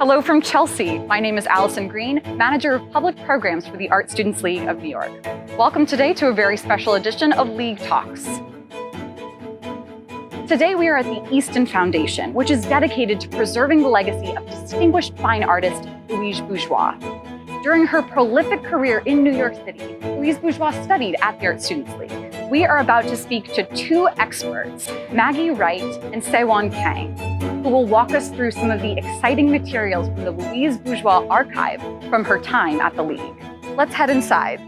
Hello from Chelsea. My name is Allison Green, Manager of Public Programs for the Art Students League of New York. Welcome today to a very special edition of League Talks. Today we are at the Easton Foundation, which is dedicated to preserving the legacy of distinguished fine artist Louise Bourgeois. During her prolific career in New York City, Louise Bourgeois studied at the Art Students League. We are about to speak to two experts, Maggie Wright and Sewon Kang, who will walk us through some of the exciting materials from the Louise Bourgeois Archive from her time at the League. Let's head inside.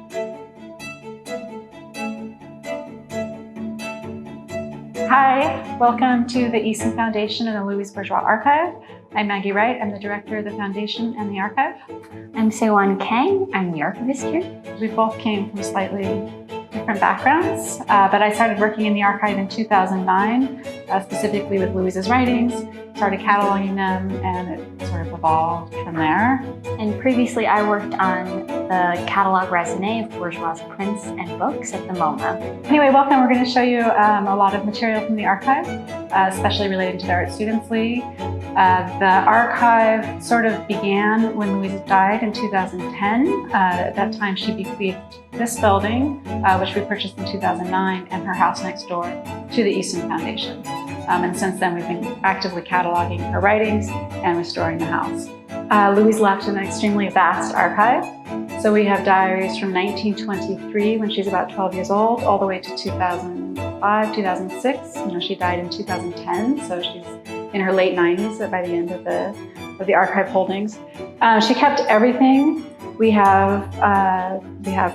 Hi, welcome to the Easton Foundation and the Louise Bourgeois Archive. I'm Maggie Wright. I'm the director of the foundation and the archive. I'm Sewon Kang. I'm the archivist here. We both came from slightly different backgrounds, but I started working in the archive in 2009, specifically with Louise's writings, started cataloging them, and it sort of evolved from there. And previously I worked on the catalog raisonné of Bourgeois' prints and books at the MoMA. Anyway, welcome. We're going to show you a lot of material from the archive, especially related to the Art Students League. The archive sort of began when Louise died in 2010. At that time, she bequeathed this building, which we purchased in 2009, and her house next door to the Easton Foundation. And since then, we've been actively cataloging her writings and restoring the house. Louise left an extremely vast archive. So we have diaries from 1923, when she's about 12 years old, all the way to 2005, 2006. She died in 2010, so she's in her late 90s by the end of the archive holdings. She kept everything. We have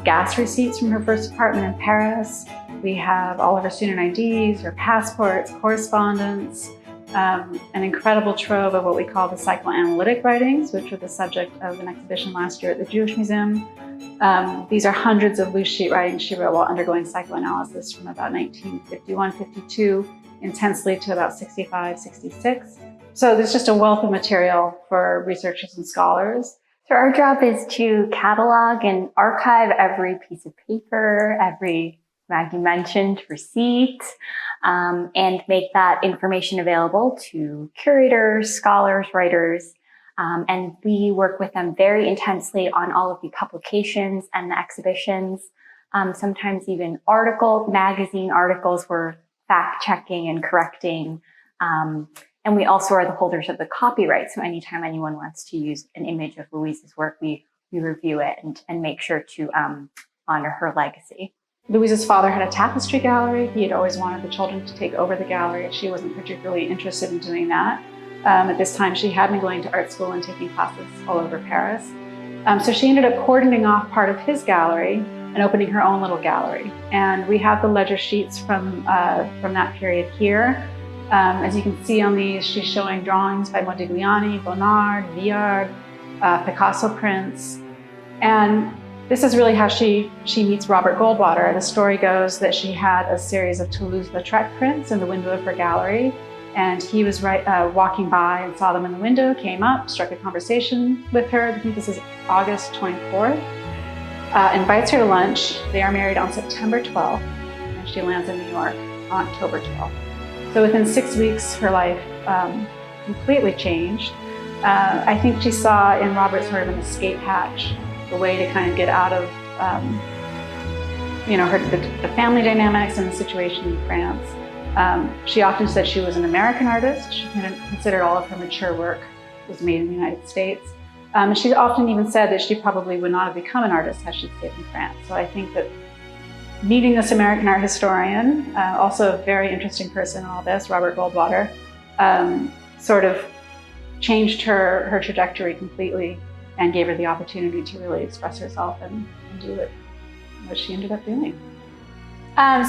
gas receipts from her first apartment in Paris. We have all of her student IDs, her passports, correspondence, an incredible trove of what we call the Psychoanalytic Writings, which were the subject of an exhibition last year at the Jewish Museum. These are hundreds of loose sheet writings she wrote while undergoing psychoanalysis from about 1951-52 intensely to about 65-66. So there's just a wealth of material for researchers and scholars. So our job is to catalog and archive every piece of paper, every, Maggie mentioned, receipt, and make that information available to curators, scholars, writers. And we work with them very intensely on all of the publications and the exhibitions, sometimes even magazine articles we're fact-checking and correcting. And we also are the holders of the copyright. So anytime anyone wants to use an image of Louise's work, we review it and make sure to honor her legacy. Louise's father had a tapestry gallery. He had always wanted the children to take over the gallery. She wasn't particularly interested in doing that. At this time, she had been going to art school and taking classes all over Paris. So she ended up cordoning off part of his gallery and opening her own little gallery. And we have the ledger sheets from that period here. As you can see on these, she's showing drawings by Modigliani, Bonnard, Vuillard, Picasso prints. And this is really how she meets Robert Goldwater. The story goes that she had a series of Toulouse-Lautrec prints in the window of her gallery. And he was walking by and saw them in the window, came up, struck a conversation with her. I think this is August 24th. Invites her to lunch. They are married on September 12th, and she lands in New York on October 12th. So within 6 weeks, her life completely changed. I think she saw in Robert sort of an escape hatch, a way to kind of get out of the family dynamics and the situation in France. She often said she was an American artist. She considered all of her mature work was made in the United States. And she often even said that she probably would not have become an artist had she stayed in France. So I think that meeting this American art historian, also a very interesting person in all this, Robert Goldwater, sort of changed her trajectory completely and gave her the opportunity to really express herself and do what she ended up doing.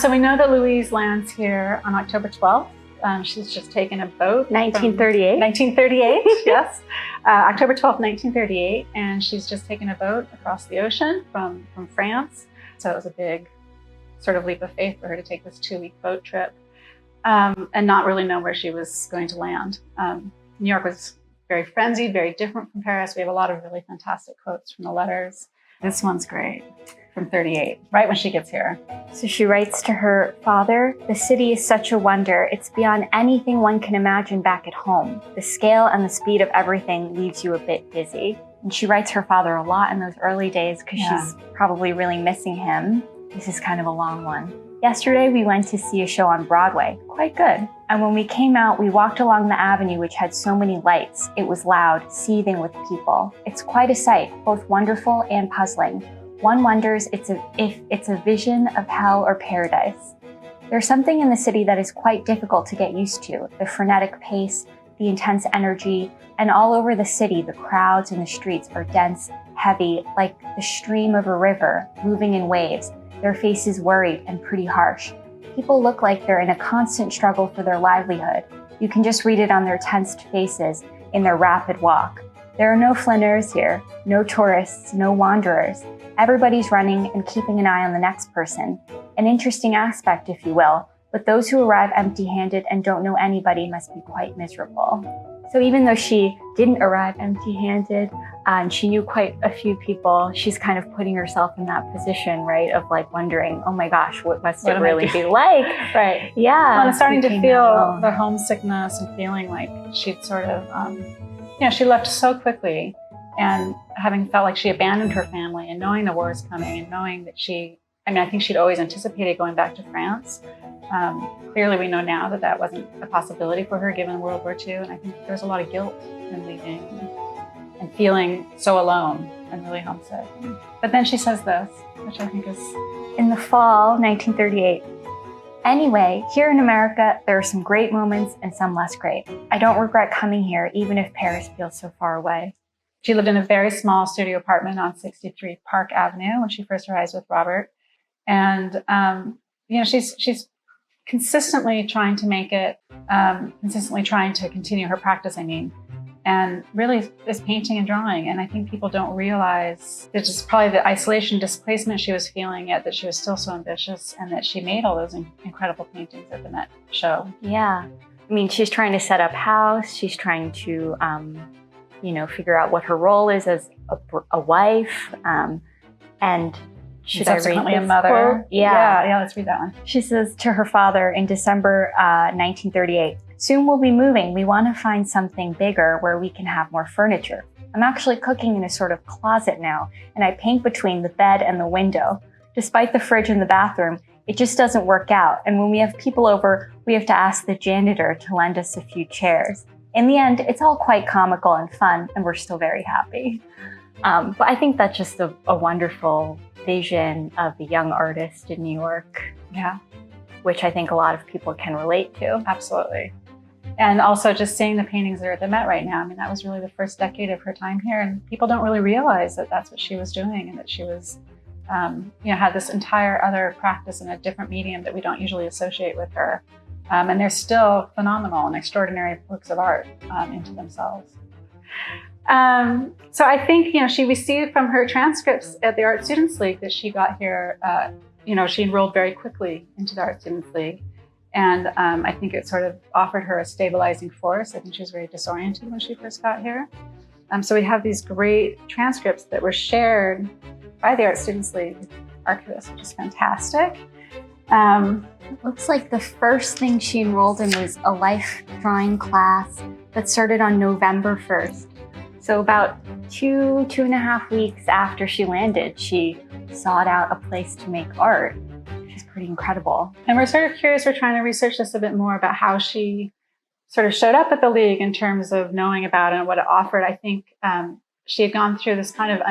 So we know that Louise lands here on October 12th. She's just taken a boat. 1938. 1938, yes. October 12th, 1938. And she's just taken a boat across the ocean from France. So it was a big sort of leap of faith for her to take this 2-week boat trip and not really know where she was going to land. New York was very frenzied, very different from Paris. We have a lot of really fantastic quotes from the letters. This one's great. from 38, right when she gets here. So she writes to her father, "The city is such a wonder. It's beyond anything one can imagine back at home. The scale and the speed of everything leaves you a bit dizzy." And she writes her father a lot in those early days because she's probably really missing him. This is kind of a long one. "Yesterday we went to see a show on Broadway. Quite good. And when we came out, we walked along the avenue which had so many lights. It was loud, seething with people. It's quite a sight, both wonderful and puzzling. One wonders if it's a vision of hell or paradise. There's something in the city that is quite difficult to get used to. The frenetic pace, the intense energy, and all over the city, the crowds in the streets are dense, heavy, like the stream of a river, moving in waves, their faces worried and pretty harsh. People look like they're in a constant struggle for their livelihood. You can just read it on their tensed faces, in their rapid walk. There are no flaneurs here, no tourists, no wanderers. Everybody's running and keeping an eye on the next person. An interesting aspect, if you will, but those who arrive empty-handed and don't know anybody must be quite miserable." So even though she didn't arrive empty-handed and she knew quite a few people, she's kind of putting herself in that position, right, of like wondering, oh my gosh, what must it really be like? Right. Yeah. Well, and starting to feel the homesickness and feeling like she'd sort of, she left so quickly, and having felt like she abandoned her family, and knowing the war is coming, and knowing that I think she'd always anticipated going back to France. Clearly, we know now that that wasn't a possibility for her given World War II, and I think there's a lot of guilt in leaving and feeling so alone and really homesick. But then she says this, which I think is... In the fall, 1938. "Anyway, here in America, there are some great moments and some less great. I don't regret coming here, even if Paris feels so far away." She lived in a very small studio apartment on 63 Park Avenue when she first arrives with Robert. And, she's consistently trying to make it, consistently trying to continue her practice, and really is painting and drawing. And I think people don't realize that it's probably the isolation, displacement she was feeling, yet that she was still so ambitious, and that she made all those incredible paintings at the Met show. Yeah. I mean, she's trying to set up house. She's trying to, figure out what her role is as a wife. And should I read this a mother? Quote? Yeah, let's read that one. She says to her father in December 1938, "Soon we'll be moving. We want to find something bigger where we can have more furniture. I'm actually cooking in a sort of closet now, and I paint between the bed and the window. Despite the fridge in the bathroom, it just doesn't work out. And when we have people over, we have to ask the janitor to lend us a few chairs. In the end, it's all quite comical and fun, and we're still very happy." But I think that's just a wonderful vision of the young artist in New York. Yeah. Which I think a lot of people can relate to. Absolutely. And also just seeing the paintings that are at the Met right now. That was really the first decade of her time here, and people don't really realize that that's what she was doing, and that she was, had this entire other practice in a different medium that we don't usually associate with her. And they're still phenomenal and extraordinary works of art into themselves. So I think, she received from her transcripts at the Art Students League that she got here, she enrolled very quickly into the Art Students League. And I think it sort of offered her a stabilizing force. I think she was very disoriented when she first got here. So we have these great transcripts that were shared by the Art Students League archivists, which is fantastic. It looks like the first thing she enrolled in was a life drawing class that started on November 1st. So about 2.5 weeks after she landed, she sought out a place to make art, which is pretty incredible. And we're sort of curious, we're trying to research this a bit more about how she sort of showed up at the League in terms of knowing about it and what it offered. I think she had gone through this kind of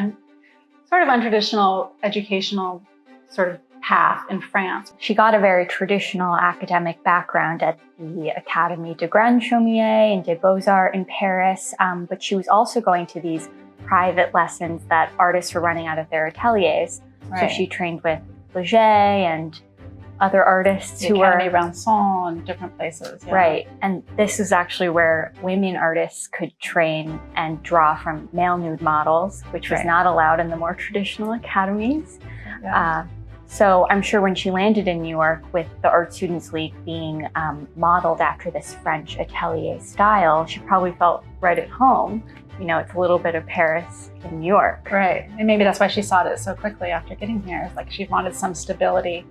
untraditional educational sort of path in France. She got a very traditional academic background at the Académie de Grand Chaumier and des Beaux-Arts in Paris, but she was also going to these private lessons that artists were running out of their ateliers. Right. So she trained with Leger and other artists who were... Académie Ranson and different places. Yeah. Right, and this is actually where women artists could train and draw from male nude models, which was not allowed in the more traditional academies. Yeah. So I'm sure when she landed in New York with the Art Students League being modeled after this French atelier style, she probably felt right at home. it's a little bit of Paris in New York. Right. And maybe that's why she sought it so quickly after getting here. It's like she wanted some stability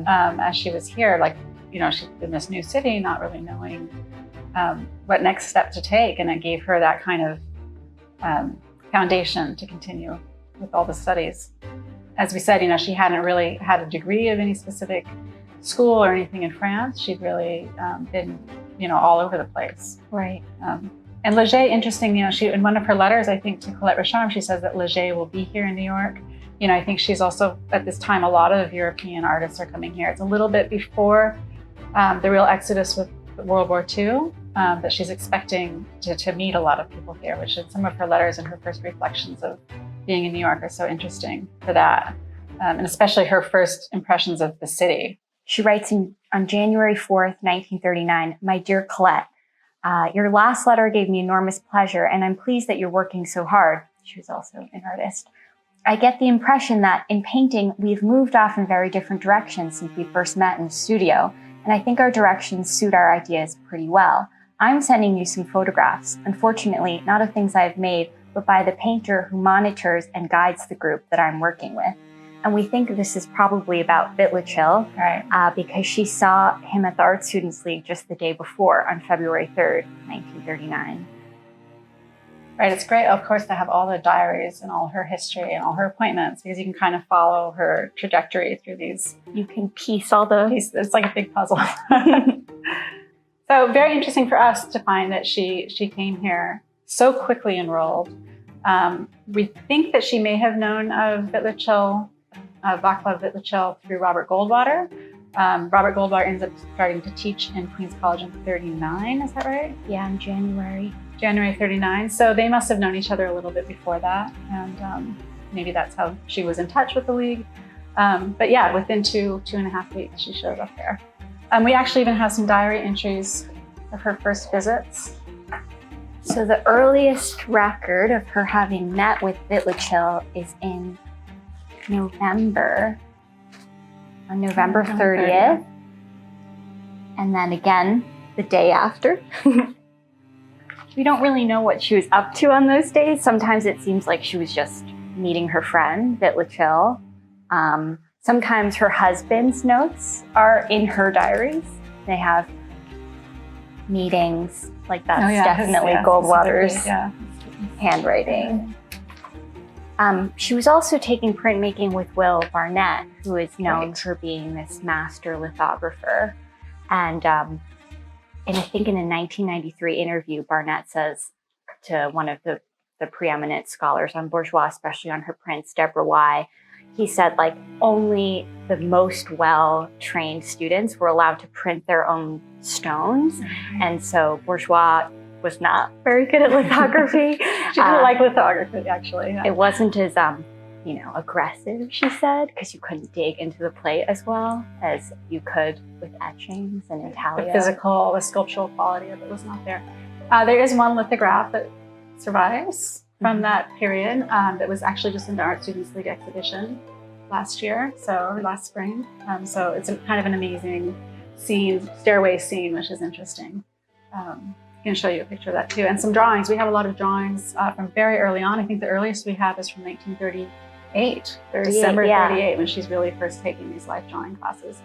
as she was here. Like, she's in this new city, not really knowing what next step to take. And it gave her that kind of foundation to continue with all the studies. As we said, she hadn't really had a degree of any specific school or anything in France. She'd really been, all over the place. Right. And Leger, interesting, she, in one of her letters, I think, to Colette Richarm, she says that Leger will be here in New York. I think she's also, at this time, a lot of European artists are coming here. It's a little bit before the real exodus with World War II, that she's expecting to meet a lot of people here, which is some of her letters and her first reflections of being in New York are so interesting for that. And especially her first impressions of the city. She writes on January 4th, 1939, "My dear Colette, your last letter gave me enormous pleasure, and I'm pleased that you're working so hard." She was also an artist. "I get the impression that in painting, we've moved off in very different directions since we first met in the studio, and I think our directions suit our ideas pretty well. I'm sending you some photographs, unfortunately, not of things I've made, but by the painter who monitors and guides the group that I'm working with. And we think this is probably about Wittlichil, right. Because she saw him at the Art Students League just the day before, on February 3rd, 1939. Right, it's great, of course, to have all the diaries and all her history and all her appointments, because you can kind of follow her trajectory through these. You can piece all the... It's like a big puzzle. So very interesting for us to find that she came here so quickly enrolled. We think that she may have known of Wittlichil, Václav Wittlichil, through Robert Goldwater. Robert Goldwater ends up starting to teach in Queen's College in 39, is that right? Yeah, in January 39. So they must have known each other a little bit before that. And maybe that's how she was in touch with the League. But yeah, within two and a half weeks, she showed up there. We actually even have some diary entries of her first visits. So the earliest record of her having met with Wittlichil is in November, on November 30th. And then again, the day after. We don't really know what she was up to on those days. Sometimes it seems like she was just meeting her friend, Wittlichil. Sometimes her husband's notes are in her diaries. They have meetings, like that's definitely Goldwater's handwriting. She was also taking printmaking with Will Barnett, who is known for being this master lithographer. And I think in a 1993 interview, Barnett says to one of the preeminent scholars on Bourgeois, especially on her prints, Deborah Y., he said, like, only the most well-trained students were allowed to print their own stones. And so Bourgeois was not very good at lithography. She didn't like lithography, actually. Yeah. It wasn't as, aggressive, she said, because you couldn't dig into the plate as well as you could with etchings and intaglio. The sculptural quality of it was not there. There is one lithograph that survives from that period that was actually just in the Art Students League exhibition last spring. So it's kind of an amazing stairway scene, which is interesting. I can show you a picture of that too. And some drawings. We have a lot of drawings from very early on. I think the earliest we have is from 1938, December 38, when she's really first taking these life drawing classes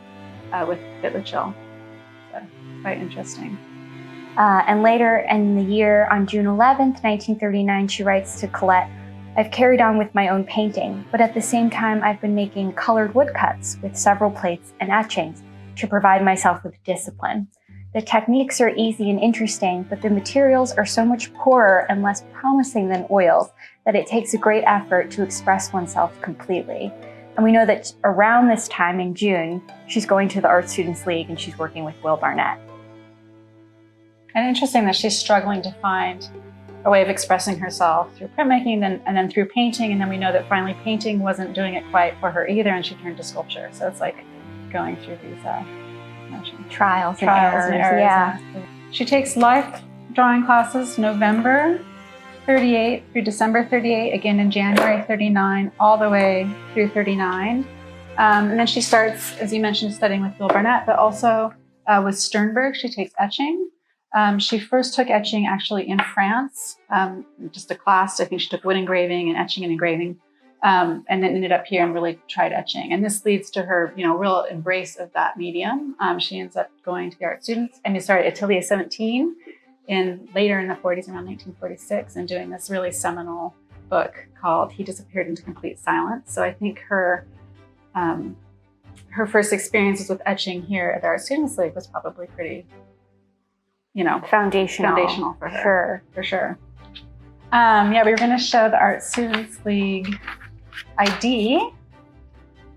with Wittlichil. So quite interesting. And later in the year, on June 11th, 1939, she writes to Colette, "I've carried on with my own painting, but at the same time, I've been making colored woodcuts with several plates and etchings to provide myself with discipline. The techniques are easy and interesting, but the materials are so much poorer and less promising than oils that it takes a great effort to express oneself completely." And we know that around this time in June, she's going to the Art Students League and she's working with Will Barnett. And interesting that she's struggling to find a way of expressing herself through printmaking and then through painting. And then we know that finally painting wasn't doing it quite for her either, and she turned to sculpture. So it's like going through these trials and errors. Yeah. She takes life drawing classes November 38 through December 38, again in January 39, all the way through 39. And then she starts, as you mentioned, studying with Will Barnett, but also with Sternberg. She takes etching. She first took etching actually in France, just a class. I think she took wood engraving and etching and engraving, and then ended up here and really tried etching. And this leads to her, real embrace of that medium. She ends up going to the art students. Atelier 17 later in the 40s, around 1946, and doing this really seminal book called He Disappeared into Complete Silence. So I think her first experiences with etching here at the Art Students League was probably pretty, foundational for her. For sure. We were going to show the Art Students League ID,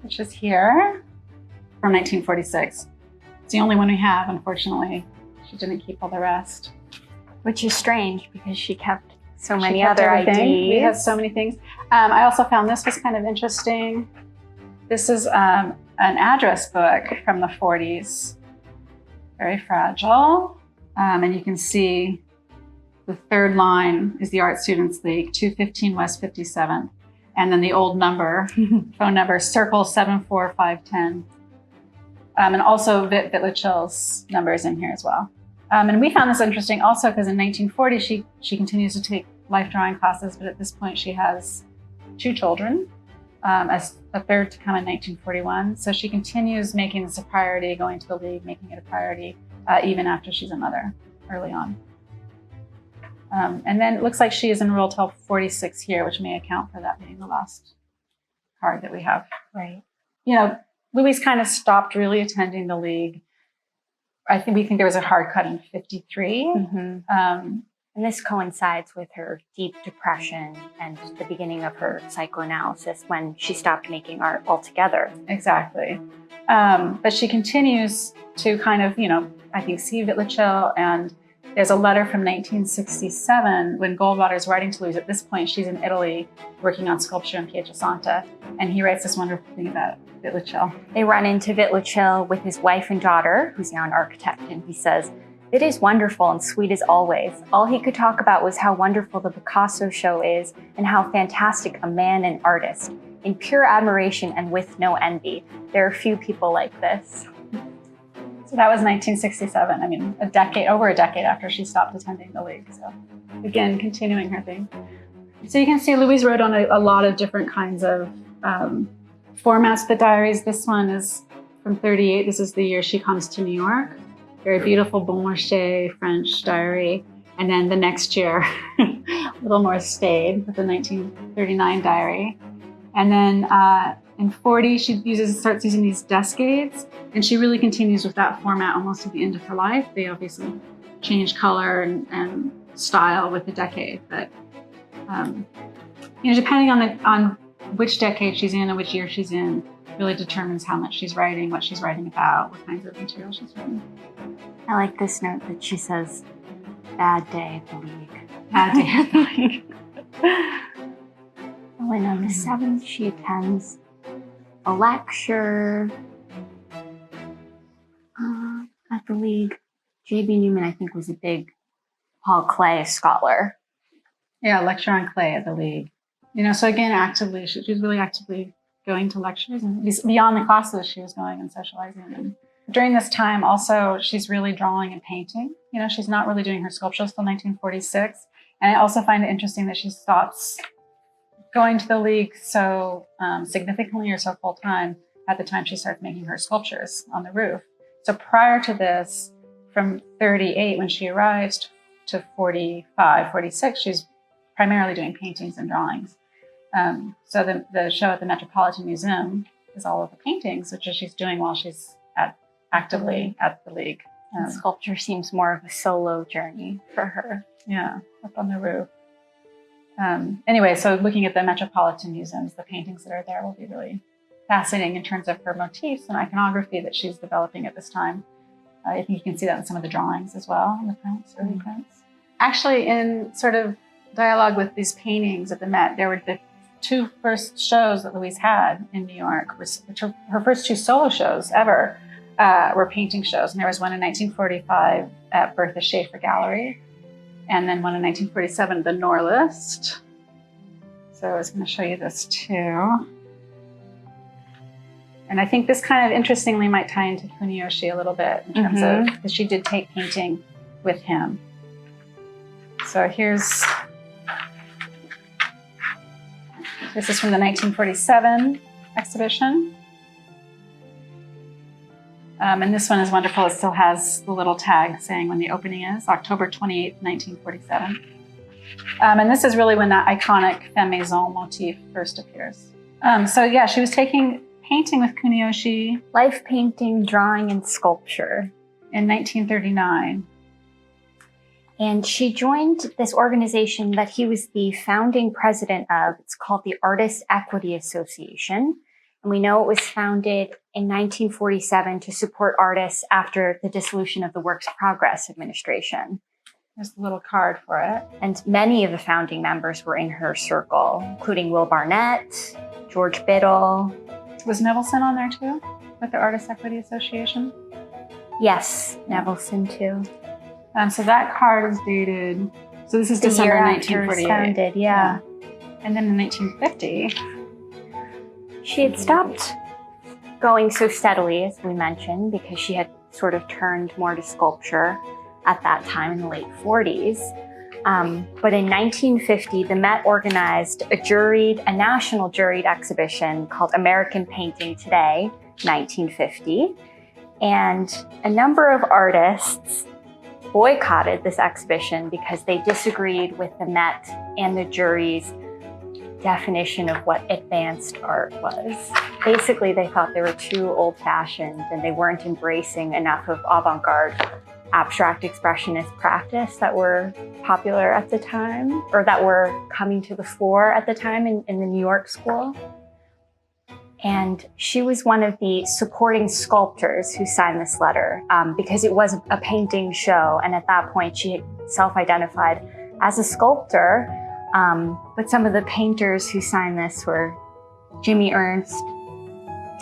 which is here from 1946. It's the only one we have, unfortunately. She didn't keep all the rest. Which is strange because she kept so many other IDs. We have so many things. I also found this was kind of interesting. This is an address book from the 40s. Very fragile. And you can see the third line is the Art Students League, 215 West 57th. And then the old number, phone number, circle 74510. And also Vit Vitlichill's number is in here as well. And we found this interesting also because in 1940, she continues to take life drawing classes, but at this point she has 2 children, as a third to come in 1941. So she continues making this a priority, going to the league, making it a priority, even after she's a mother early on. And then it looks like she is enrolled till 46 here, which may account for that being the last card that we have. Right. Louise kind of stopped really attending the league. We think there was a hard cut in 53. Mm-hmm. And this coincides with her deep depression and the beginning of her psychoanalysis when she stopped making art altogether. Exactly. But she continues to kind of, I think, see Vitlichill. And there's a letter from 1967 when Goldwater's writing to Louise. At this point, she's in Italy working on sculpture in Pietrasanta. And he writes this wonderful thing about Vitlichill. They run into Vitlichill with his wife and daughter, who's now an architect. And he says, "It is wonderful and sweet as always. All he could talk about was how wonderful the Picasso show is and how fantastic a man and artist. In pure admiration and with no envy. There are few people like this." So that was 1967. I mean, over a decade after she stopped attending the league. So again, continuing her thing. So you can see Louise wrote on a lot of different kinds of formats of the diaries. This one is from 38. This is the year she comes to New York. Very beautiful Bon Marché French diary. And then the next year, a little more staid with the 1939 diary. And then in 40, she starts using these desk aids, and she really continues with that format almost to the end of her life. They obviously change color and style with the decade, but depending on which decade she's in and which year she's in, really determines how much she's writing, what she's writing about, what kinds of material she's writing. I like this note that she says, "Bad day at the league." Bad day at the league. When on the 7th, she attends a lecture at the league. J.B. Newman, I think, was a big Paul Klee scholar. Yeah, lecture on clay at the league. So again, actively, she was really actively going to lectures, and beyond the classes, she was going and socializing. And during this time, also, she's really drawing and painting. She's not really doing her sculpture until 1946. And I also find it interesting that she stops going to the league so significantly or so full time at the time she starts making her sculptures on the roof. So prior to this, from 38 when she arrives to 45, 46, she's primarily doing paintings and drawings. So the show at the Metropolitan Museum is all of the paintings, which she's doing while she's actively at the league. Sculpture seems more of a solo journey for her. Yeah, up on the roof. Anyway, so looking at the Metropolitan Museums, the paintings that are there will be really fascinating in terms of her motifs and iconography that she's developing at this time. I think you can see that in some of the drawings as well, in the prints, early prints. Actually, in sort of dialogue with these paintings at the Met, there were the 2 first shows that Louise had in New York, which her first 2 solo shows ever were painting shows. And there was one in 1945 at Bertha Schaefer Gallery, and then one in 1947, the Norlist. So I was going to show you this too. And I think this kind of interestingly might tie into Kuniyoshi a little bit in terms of, because she did take painting with him. So this is from the 1947 exhibition. And this one is wonderful. It still has the little tag saying when the opening is, October 28th, 1947. And this is really when that iconic femme maison motif first appears. So yeah, she was taking painting with Kuniyoshi. Life painting, drawing, and sculpture. In 1939. And she joined this organization that he was the founding president of. It's called the Artists' Equity Association. And we know it was founded in 1947 to support artists after the dissolution of the Works Progress Administration. There's a little card for it. And many of the founding members were in her circle, including Will Barnett, George Biddle. Was Nevelson on there too, with the Artists' Equity Association? Yes, Nevelson too. So that card is dated, so this is The December year after it was 1948. founded, yeah. And then in 1950, she had stopped going so steadily, as we mentioned, because she had sort of turned more to sculpture at that time in the late 40s. But in 1950, the Met organized a national juried exhibition called American Painting Today, 1950. And a number of artists boycotted this exhibition because they disagreed with the Met and the jury's definition of what advanced art was. Basically, they thought they were too old-fashioned and they weren't embracing enough of avant-garde abstract expressionist practice that were popular at the time, or that were coming to the fore at the time in the New York school. And she was one of the supporting sculptors who signed this letter because it was a painting show. And at that point, she had self-identified as a sculptor. But some of the painters who signed this were Jimmy Ernst,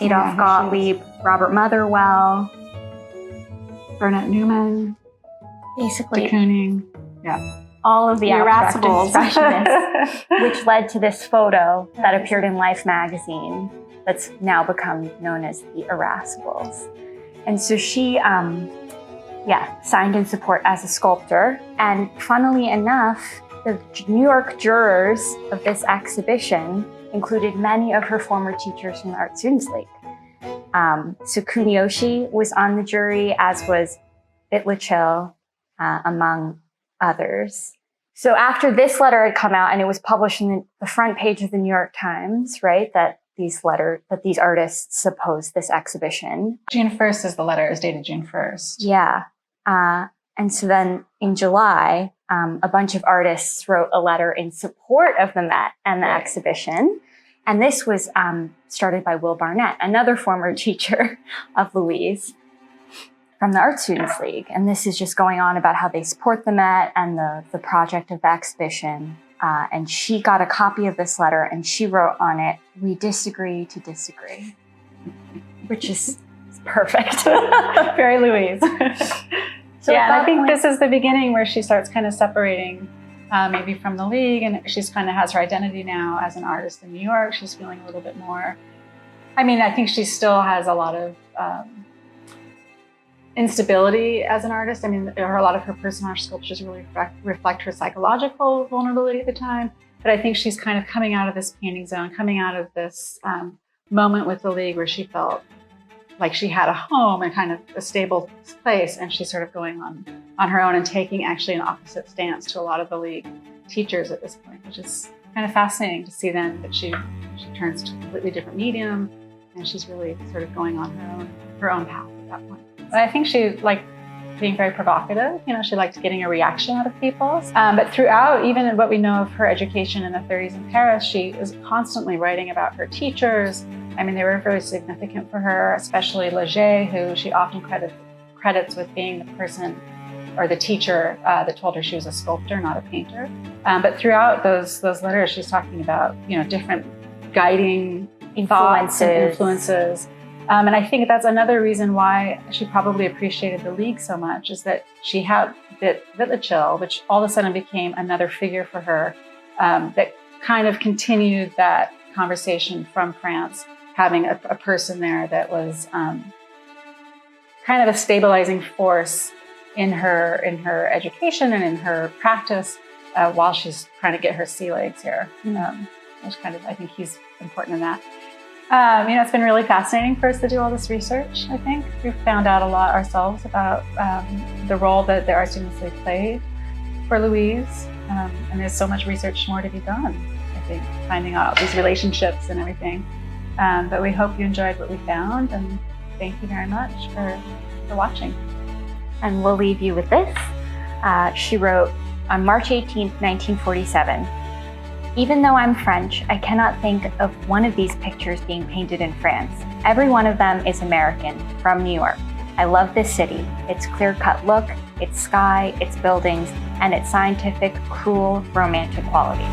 Adolph Gottlieb, Robert Motherwell, Burnett Newman, basically de Kooning. all of the abstract Irascibles. expressionists, which led to this photo that appeared in Life magazine that's now become known as the Irascibles. And so she, signed in support as a sculptor. And funnily enough, the New York jurors of this exhibition included many of her former teachers from the Art Students League. So Kuniyoshi was on the jury, as was Bitlichil, among others. So after this letter had come out and it was published in the front page of the New York Times, right, that these artists supposed this exhibition. June 1st is the letter, is dated June 1st. Yeah. And so then in July, a bunch of artists wrote a letter in support of the Met and the exhibition. And this was started by Will Barnett, another former teacher of Louise from the Art Students League. And this is just going on about how they support the Met and the project of the exhibition. And she got a copy of this letter and she wrote on it, "We disagree to disagree," which is perfect. Very Louise. So yeah, and I think point, this is the beginning where she starts kind of separating maybe from the league, and she's kind of has her identity now as an artist in New York. She's feeling a little bit more, I mean, I think she still has a lot of instability as an artist. I mean, a lot of her personage sculptures really reflect her psychological vulnerability at the time, but I think she's kind of coming out of this painting zone, coming out of this moment with the league where she felt like she had a home and kind of a stable place, and she's sort of going on her own and taking actually an opposite stance to a lot of the league teachers at this point, which is kind of fascinating to see then that she turns to a completely different medium and she's really sort of going on her own path at that point. But I think she liked being very provocative. You know, she liked getting a reaction out of people. But throughout, even what we know of her education in the 30s in Paris, she is constantly writing about her teachers. I mean, they were very significant for her, especially Leger, who she often credits with being the person or the teacher that told her she was a sculptor, not a painter. But throughout those letters, she's talking about, you know, different guiding thoughts and influences. And I think that's another reason why she probably appreciated the League so much, is that she had Bitlichil, which all of a sudden became another figure for her that kind of continued that conversation from France, having a person there that was kind of a stabilizing force in her education and in her practice while she's trying to get her sea legs here. Which kind of, I think he's important in that. It's been really fascinating for us to do all this research, I think. We've found out a lot ourselves about the role that the art students played for Louise. And there's so much research more to be done, I think, finding out these relationships and everything. But we hope you enjoyed what we found, and thank you very much for watching. And we'll leave you with this. She wrote, on March 18th, 1947, "Even though I'm French, I cannot think of one of these pictures being painted in France. Every one of them is American, from New York. I love this city, its clear-cut look, its sky, its buildings, and its scientific, cruel, romantic quality."